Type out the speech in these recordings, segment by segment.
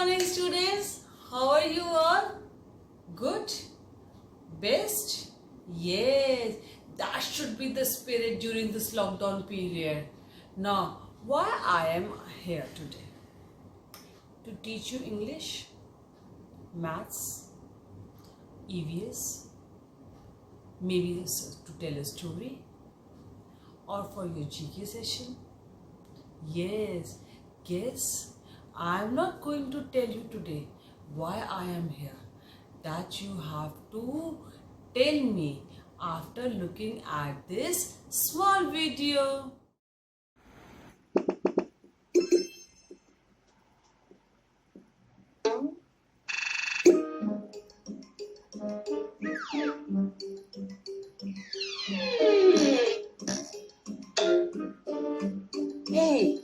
morning, students. How are you all? Good? Best? Yes, that should be the spirit during this lockdown period. Now, why I am here today? To teach you English, maths, EVS, maybe to tell a story, or for your GK session. Yes, guess I am not going to tell you today why I am here. That you have to tell me after looking at this small video. Hey.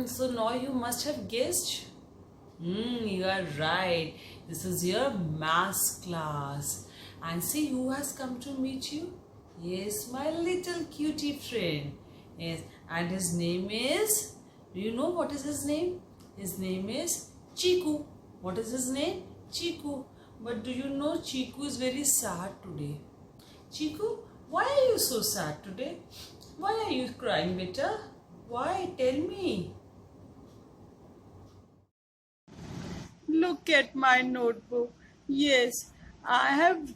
so now you must have guessed. You are right. This is your maths class. And see who has come to meet you? Yes, my little cutie friend. Yes, and his name is, do you know what is his name? His name is Chiku. What is his name? Chiku. But do you know Chiku is very sad today? Chiku, why are you so sad today? Why are you crying, beta? Why? Tell me. Look at my notebook. Yes, I have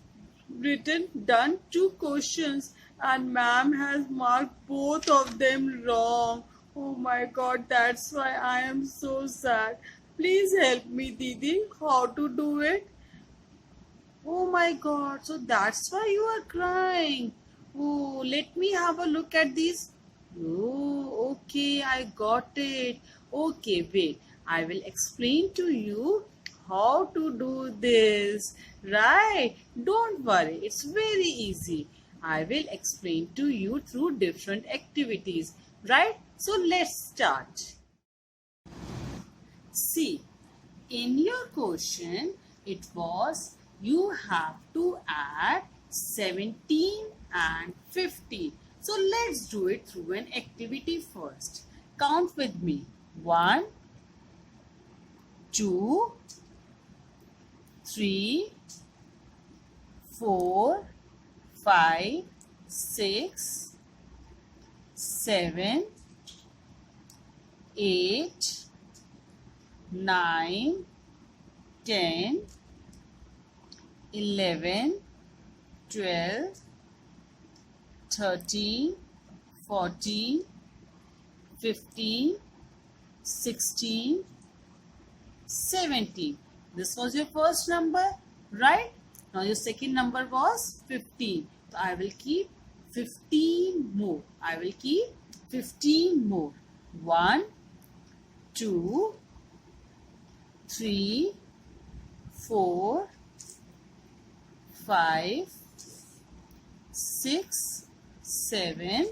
done two questions and ma'am has marked both of them wrong. Oh my god, that's why I am so sad. Please help me, Didi, how to do it. Oh my god, so that's why you are crying. Oh, let me have a look at these. Oh, okay, I got it. Okay, wait. I will explain to you how to do this. Right? Don't worry, it's very easy. I will explain to you through different activities. Right? So let's start. See, in your question, it was you have to add 17 and 50. So let's do it through an activity first. Count with me. 1, 2, 3, 4, 5, 6, 7, 8, 9, 10, 11, 12, 13, 14, 15, 16, 17. This was your first number, right? Now your second number was 15. So I will keep 15 more. I will keep 15 more. 1, 2, 3, 4, 5, 6, 7,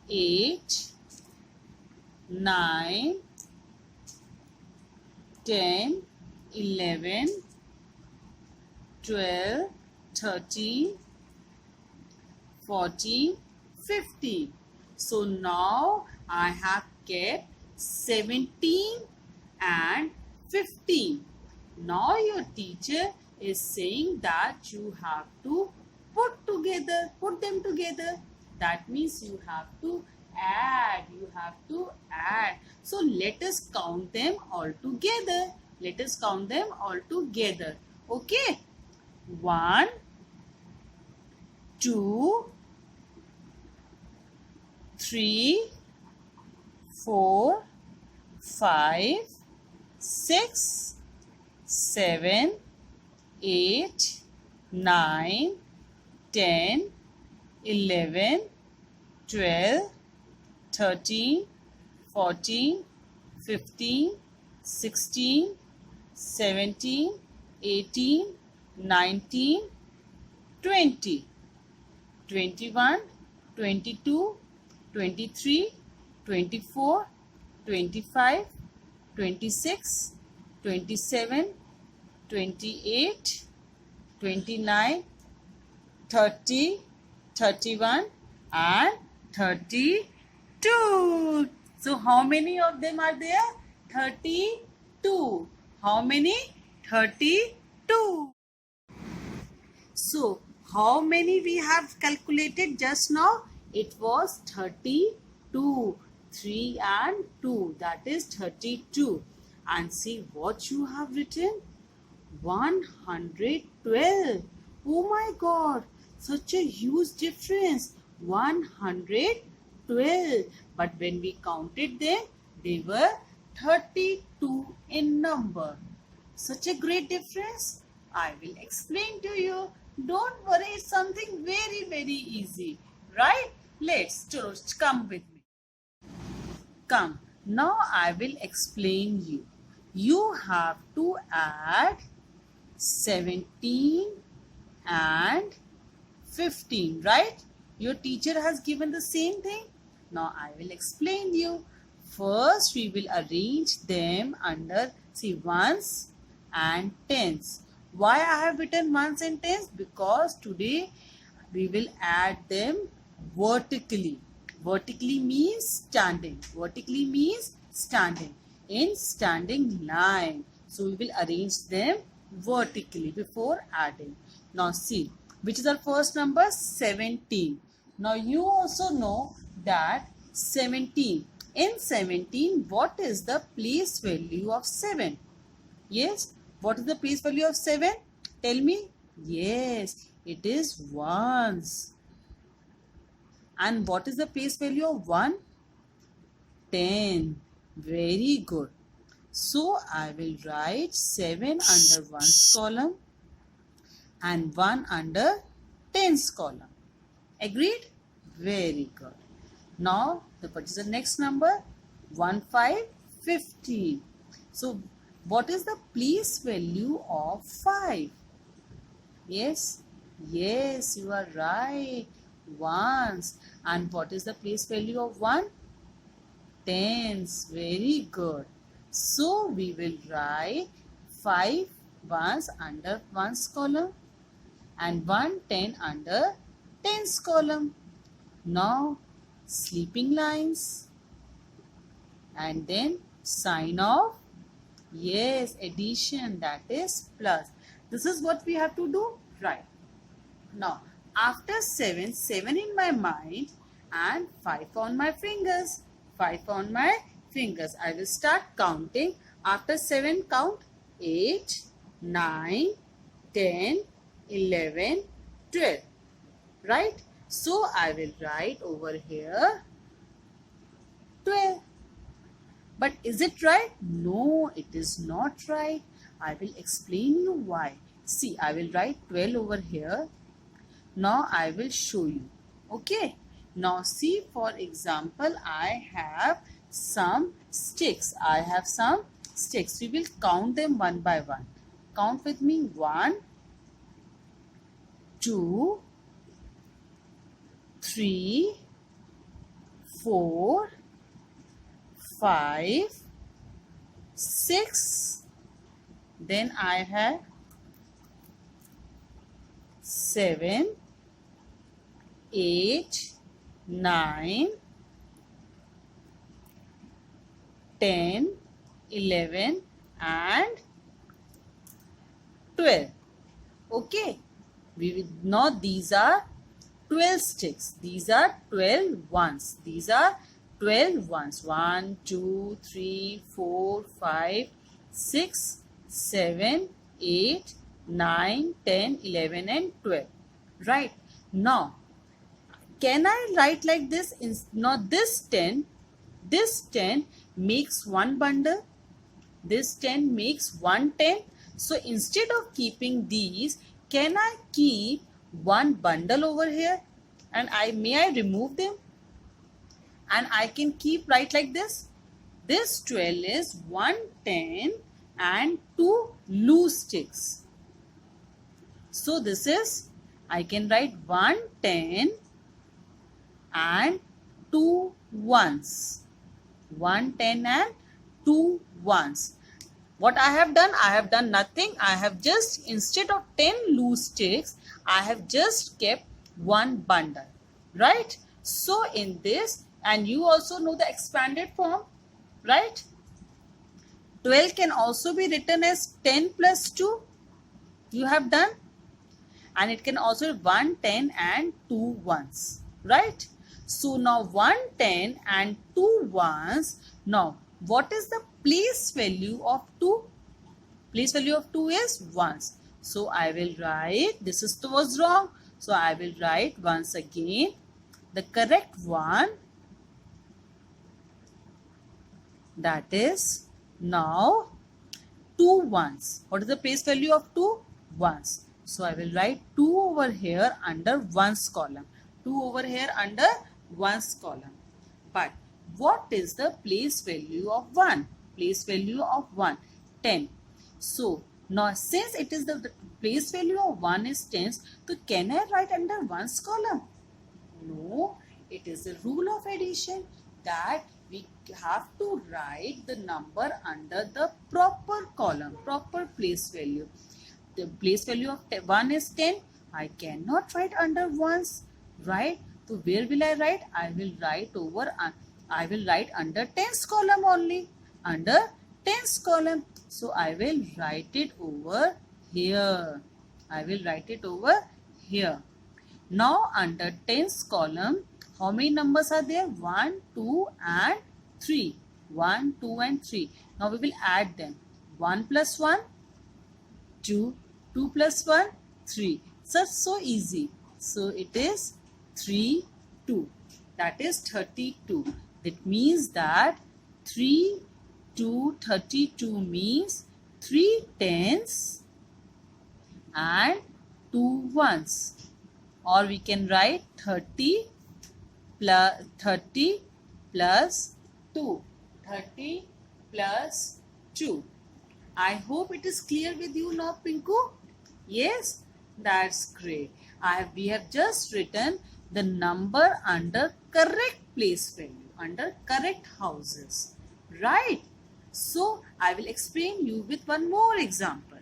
8, 9, 10, 11, 12, 13, 14, 15. So now I have kept 17 and 15. Now your teacher is saying that you have to put them together. That means you have to add. So let us count them all together. Okay? 1, 2, 3, 4, 5, 6, 7, 8, 9, 10, 11, 12, 13, 14, 15, 16, 17, 18, 19, 20, 21, 22, 23, 24, 25, 26, 27, 28, 29, 30, 31 and 32. So how many of them are there? 32. How many? 32. So how many we have calculated just now? It was 32. 3 and 2, that is 32. And see what you have written? 112. Oh my god, such a huge difference. 112. But when we counted them, they were 32 in number. Such a great difference. I will explain to you. Don't worry, it's something very, very easy. Right? Let's come with me. Come, now I will explain you. You have to add 17 and 15, right? Your teacher has given the same thing. Now I will explain you. First, we will arrange them under, see, ones and tens. Why I have written ones and tens? Because today we will add them vertically. Vertically means standing. Vertically means standing. In standing line. So we will arrange them vertically before adding. Now see, which is our first number? 17. Now you also know that 17. In 17, what is the place value of 7? Yes, what is the place value of 7? Tell me. Yes, it is ones. And what is the place value of 1? 10. Very good. So I will write 7 under ones column and 1 under tens column. Agreed? Very good. Now, what is the next number? 1, 5, 15. So, what is the place value of 5? Yes, yes, you are right. Ones. And what is the place value of 1? Tens. Very good. So, we will write 5 ones under ones column and 1 10 under tens column. Now, sleeping lines and then sign of, yes, addition, that is plus. This is what we have to do, right? Now, after 7, 7 in my mind and 5 on my fingers. 5 on my fingers. I will start counting. After 7, count 8, 9, 10, 11, 12. Right? So, I will write over here 12. But is it right? No, it is not right. I will explain you why. See, I will write 12 over here. Now, I will show you. Okay. Now, see, for example, I have some sticks. I have some sticks. We will count them one by one. Count with me. 1, 2, 3, 4, 5, 6. Then I have 7, 8, 9, 10, 11 and 12. Okay. Now these are 12 sticks. These are 12 ones. These are 12 ones. 1, 2, 3, 4, 5, 6, 7, 8, 9, 10, 11 and 12. Right. Now, can I write like this? Now this 10 makes one bundle. This 10 makes 1 10. So instead of keeping these, can I keep one bundle over here? And may I remove them? And I can keep right like this. This 12 is 1 10 and 2 loose sticks. So this is, I can write 1 10 and 2 ones. 1 10 and 2 ones. What I have done nothing. I have just, instead of 10 loose sticks, I have just kept one bundle. Right? So in this, and you also know the expanded form, right? 12 can also be written as 10 plus 2. You have done. And it can also be 1 10 and 2 ones. Right? So now 1 10 and 2 ones. Now, what is the place value of 2? Place value of 2 is ones. So I will write, this was wrong. So I will write once again the correct one. That is now 2 ones. What is the place value of 2? Ones. So I will write 2 over here under ones column. 2 over here under ones column. But what is the place value of 1? Place value of 1, 10. So now since it is the place value of 1 is 10, so can I write under ones column? No, it is the rule of addition that we have to write the number under the proper column, proper place value. The place value of 1 is 10. I cannot write under ones, right? So where will I write? I will write under tens column only. Under tens column. So I will write it over here. I will write it over here. Now under tens column, how many numbers are there? 1, 2 and 3. 1, 2 and 3. Now we will add them. 1 plus 1, 2, 2 plus 1, 3. So easy. So it is 3, 2. That is 32. That means that 3, 2, 32 means 3 tens and 2 ones. Or we can write 30 plus 2. 30 plus 2. I hope it is clear with you now, Pinku. Yes, that's great. We have just written the number under correct place value, under correct houses. Right? So, I will explain you with one more example.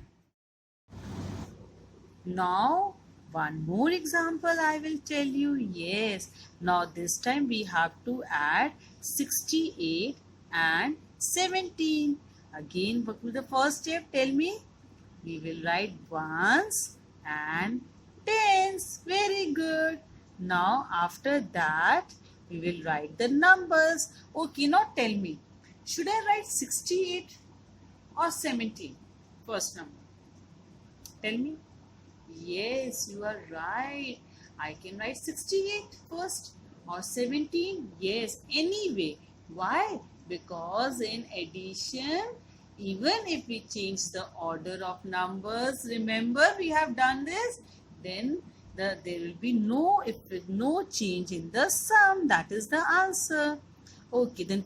Now, one more example I will tell you. Yes. Now, this time we have to add 68 and 17. Again, what will the first step? Tell me. We will write ones and tens. Very good. Now, after that, we will write the numbers. Okay, now tell me. Should I write 68 or 17? First number. Tell me. Yes, you are right. I can write 68 first or 17. Yes, anyway. Why? Because in addition, even if we change the order of numbers, remember we have done this, then there will be no change in the sum. That is the answer. Okay, then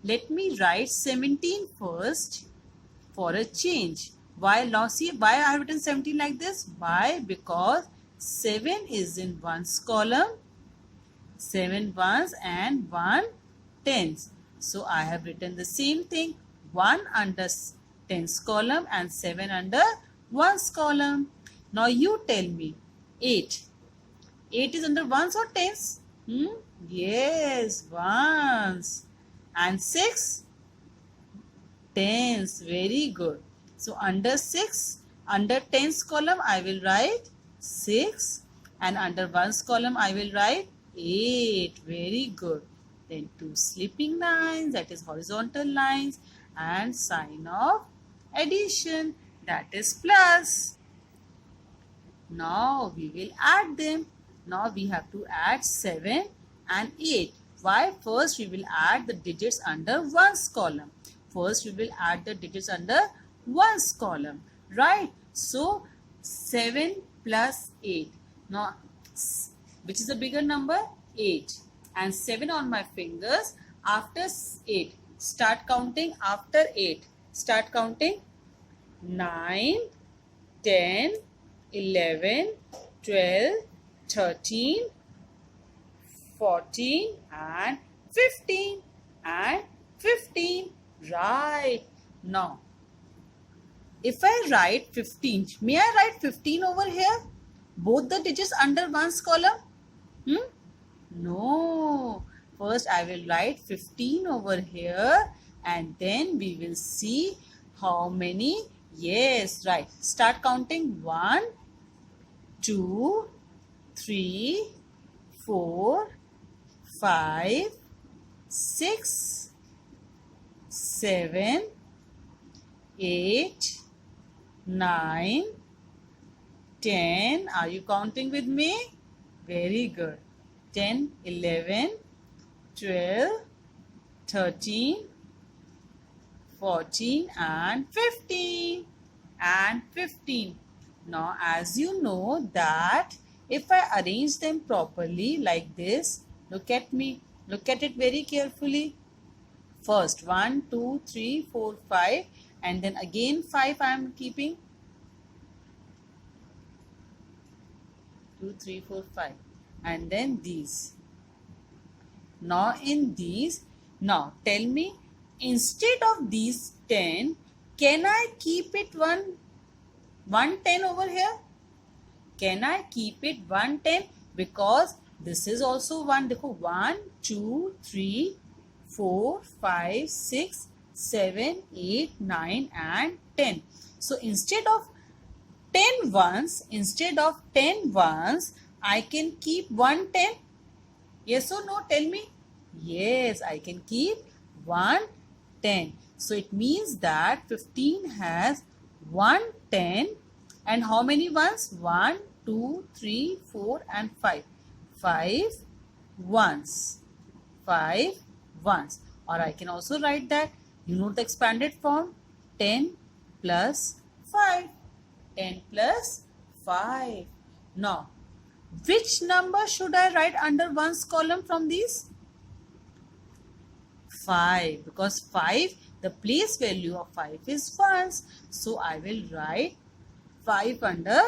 let me write 17 first for a change. Why? Now see, why I have written 17 like this? Why? Because 7 is in ones column, 7 ones and 1 tens. So I have written the same thing, 1 under tens column and 7 under ones column. Now you tell me, 8. 8 is under ones or tens? Yes, ones. And 6? Tens. Very good. So under 6, under tens column I will write 6 and under ones column I will write 8. Very good. Then 2 slipping lines, that is horizontal lines, and sign of addition, that is plus. Now we will add them. Now we have to add 7 and 8. Why? First we will add the digits under ones column. First we will add the digits under ones column, right? So 7 plus 8. Now, which is the bigger number? 8. And 7 on my fingers after 8. Start counting after 8. Start counting. 9, 10, 11, 12, 13, 14 and 15. And 15. Right. Now, if I write 15, may I write 15 over here? Both the digits under ones column? No. First I will write 15 over here and then we will see how many. Yes, right. Start counting. 1, 2, 3, 4, 5, 6, 7, 8, 9, 10. Are you counting with me? Very good. 10, 11, 12, 13, 14 and 15. And 15. Now as you know that if I arrange them properly like this, look at me. Look at it very carefully. First 1, 2, 3, 4, 5 and then again 5 I am keeping. 2, 3, 4, 5 and then these. Now in these Now tell me, instead of these 10, can I keep it one 10 over here? Can I keep it 110? Because this is also 1. देखो 1, 2, 3, 4, 5, 6, 7, 8, 9 and 10. So instead of 10 ones, I can keep 110. Yes or no? Tell me. Yes, I can keep 110. So it means that 15 has 110 and how many ones? 1, 2, 3, 4 and 5. 5 ones. 5 ones. Or I can also write that, you know the expanded form, 10 plus 5. 10 plus 5. Now, which number should I write under ones column from these? 5. Because 5, the place value of 5 is ones. So I will write 5 under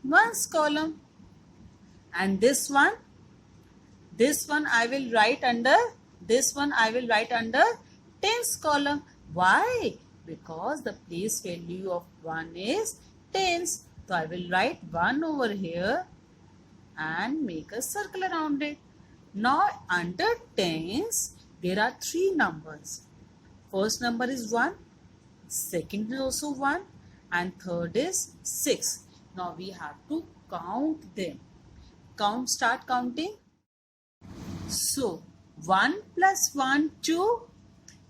ones column. And this one I will write under, tens column. Why? Because the place value of 1 is tens. So I will write 1 over here and make a circle around it. Now under tens, there are 3 numbers. First number is 1, second is also 1 and third is 6. Now we have to count them. Start counting. So 1 plus 1, 2.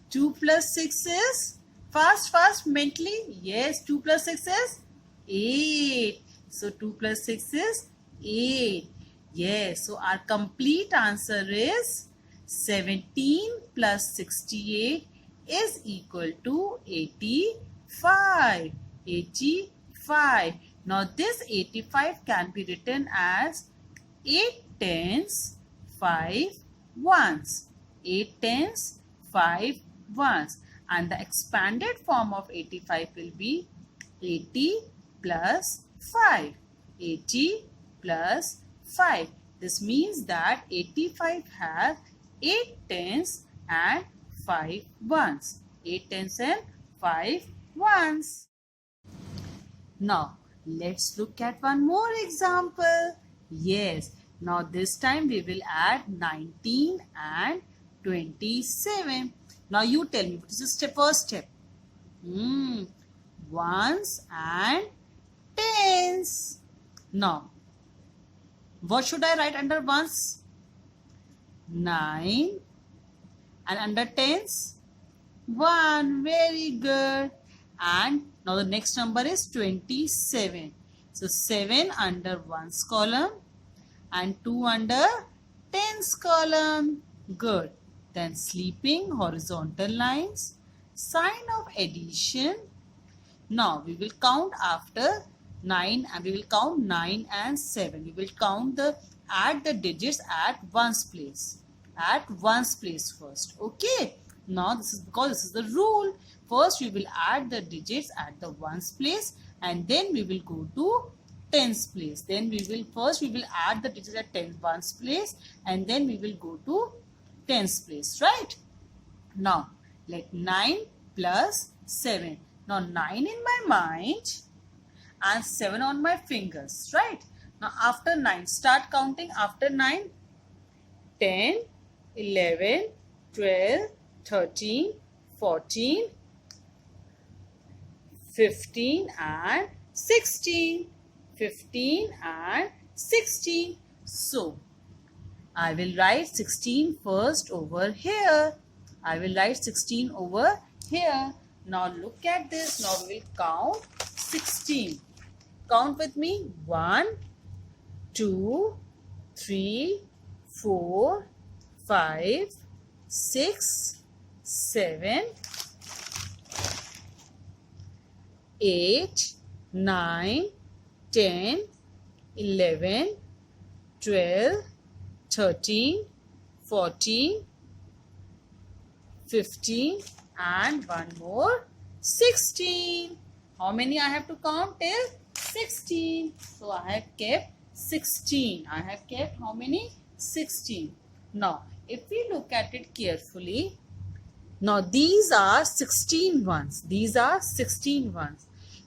2 plus 6 is, fast mentally. Yes, 2 plus 6 is 8. So 2 plus 6 is 8. Yes, so our complete answer is 17 plus 68 is equal to 85. 85. Now this 85 can be written as 8 tens, 5 ones. 8 tens, 5 ones. And the expanded form of 85 will be 80 plus 5. 80 plus 5. This means that 85 has 8 tens and 5 ones. 8 tens and 5 ones. Now, let's look at one more example. Yes, now this time we will add 19 and 27. Now you tell me, what is the first step? Ones and tens. Now, what should I write under ones? 9. And under tens? 1. Very good. And now the next number is 27. So 7 under ones column and 2 under tens column. Good. Then sleeping horizontal lines. Sign of addition. Now we will count after 9 and we will count 9 and 7. We will add the digits at ones place. At ones place first. Okay. Now this is because this is the rule. First we will add the digits at the ones place and then we will go to tens place. Then we will add the digits at ones place and then we will go to tens place. Right? Now let 9 plus 7. Now 9 in my mind and 7 on my fingers. Right? Now after 9, start counting after 9. 10, 11, 12, 13, 14, 15 and 16. 15 and 16. So, I will write 16 first over here. I will write 16 over here. Now look at this. Now we will count 16. Count with me. 1, 2, 3, 4, 5, 6, 7, 8, 9, 10, 11, 12, 13, 14, 15 and one more 16. How many I have to count till 16? So I have kept 16. I have kept how many? 16. Now if we look at it carefully, Now these are 16 ones. These are 16 ones.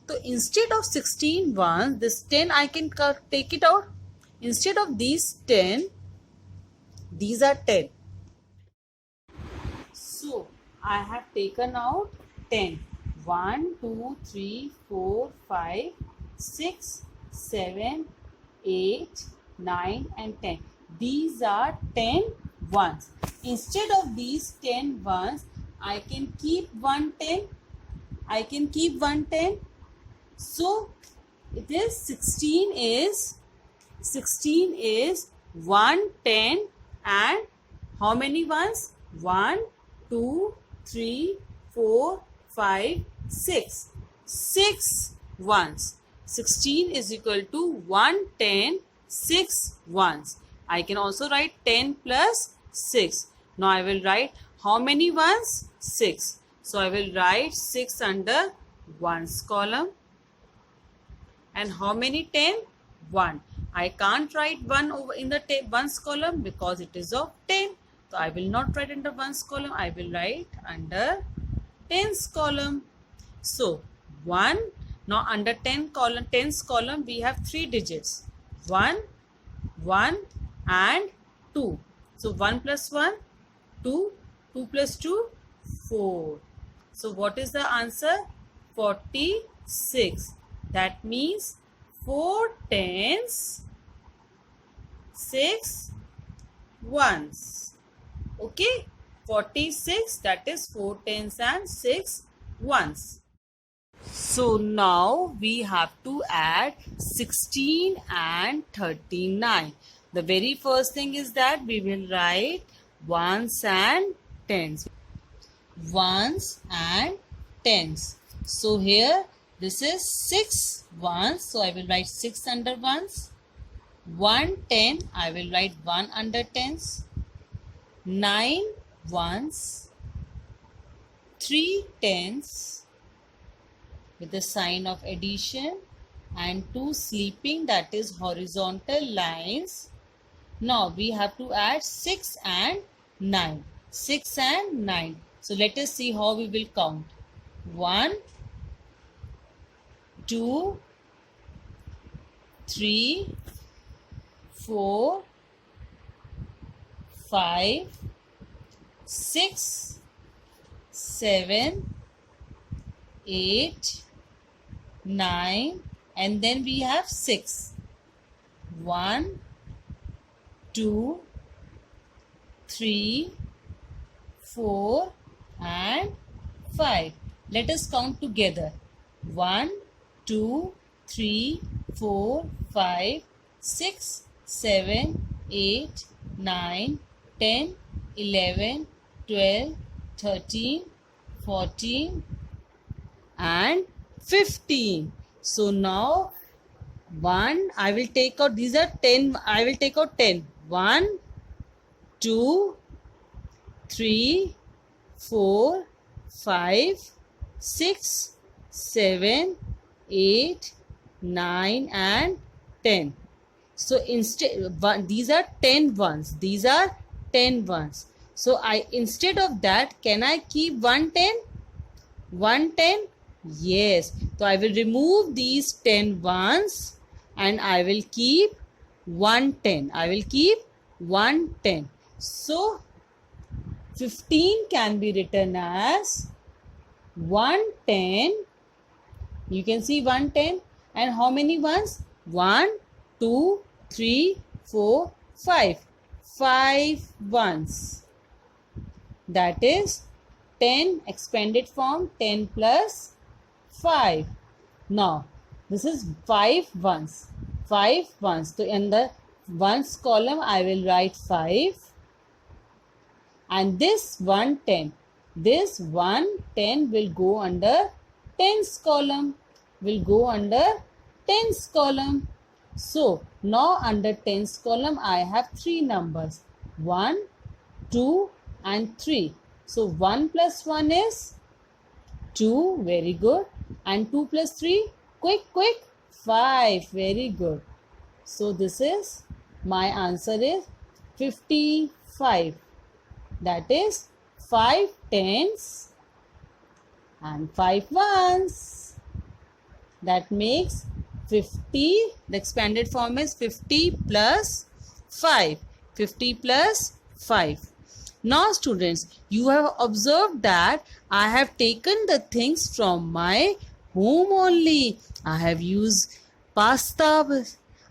So instead of 16 ones, this 10 I can take it out. Instead of these 10, these are 10. So I have taken out 10. 1, 2, 3, 4, 5, 6, 7, 8, 9 and 10. These are 10 ones. Instead of these 10 ones, I can keep 1 10. I can keep 1 10. So it is 16 is 1 10 and how many ones? 1 2 3 4 5 6. 6 ones. 16 is equal to 1 10 6 ones. I can also write 10 plus 6. Now I will write how many ones? 6. So I will write 6 under ones column. And how many 10? 1. I can't write 1 over in the ones column because it is of 10. So I will not write under ones column. I will write under tens column. So 1. Now under tens column we have 3 digits. 1, 1 and 2. So 1 plus 1, 2. 2 plus 2, 4. So what is the answer? 46. That means 4 tens, 6 ones. Okay, 46, that is 4 tens and 6 ones. So now we have to add 16 and 39. The very first thing is that we will write ones and tens. Ones and tens. So here this is 6 ones. So I will write 6 under ones. 1 10. I will write 1 under tens. 9 ones. 3 tens with the sign of addition and 2 sleeping, that is horizontal lines. Now we have to add 6 and 9. 6 and 9. So let us see how we will count. 1, 2, 3, 4, 5, 6, 7, 8, 9 and then we have 6. 1, 2, 3, 4 and 5. Let us count together. 1, 2, 3, 4, 5, 6, 7, 8, 9, 10, 11, 12, 13, 14 and 15. So now 1, I will take out, these are 10, I will take out 10. 1, 2, 3, 4, 5, 6, 7, 8, 9 and 10. So instead, these are 10 ones. These are 10 ones. So instead of that, can I keep 1 10? 1 10? Yes. So I will remove these 10 ones and I will keep 1 10. I will keep 1 10. So 15 can be written as 1 10. You can see 1 10 and how many ones? 1, 2, 3, 4, 5. 5 ones. That is 10 expanded form 10 plus 5. Now this is 5 ones. 5 ones. So in the ones column I will write 5. And this 1 10. This 1 10 will go under tens column. Will go under tens column. So now under tens column I have 3 numbers. 1, 2 and 3. So 1 plus 1 is 2. Very good. And 2 plus 3. Quick. 5. Very good. So this is my answer is 55. That is 5 tens and 5 ones. That makes 50. The expanded form is 50 plus 5. 50 plus 5. Now students, you have observed that I have taken the things from my home only. I have used pasta,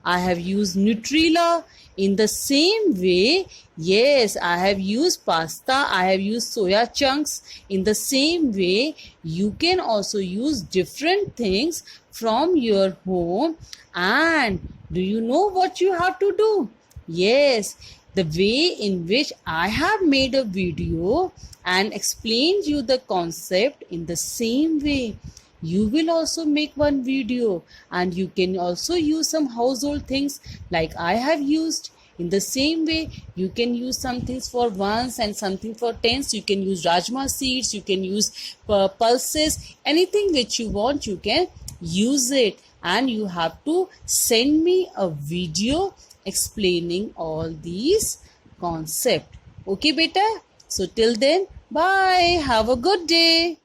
I have used Nutrilla. In the same way, yes, I have used pasta, I have used soya chunks. In the same way, you can also use different things from your home. And do you know what you have to do? Yes, the way in which I have made a video and explained you the concept, in the same way you will also make one video, and you can also use some household things like I have used. In the same way, you can use some things for ones and something for tens. You can use rajma seeds, you can use pulses, anything which you want, you can use it. And you have to send me a video explaining all these concepts. Okay, beta? So till then, bye. Have a good day.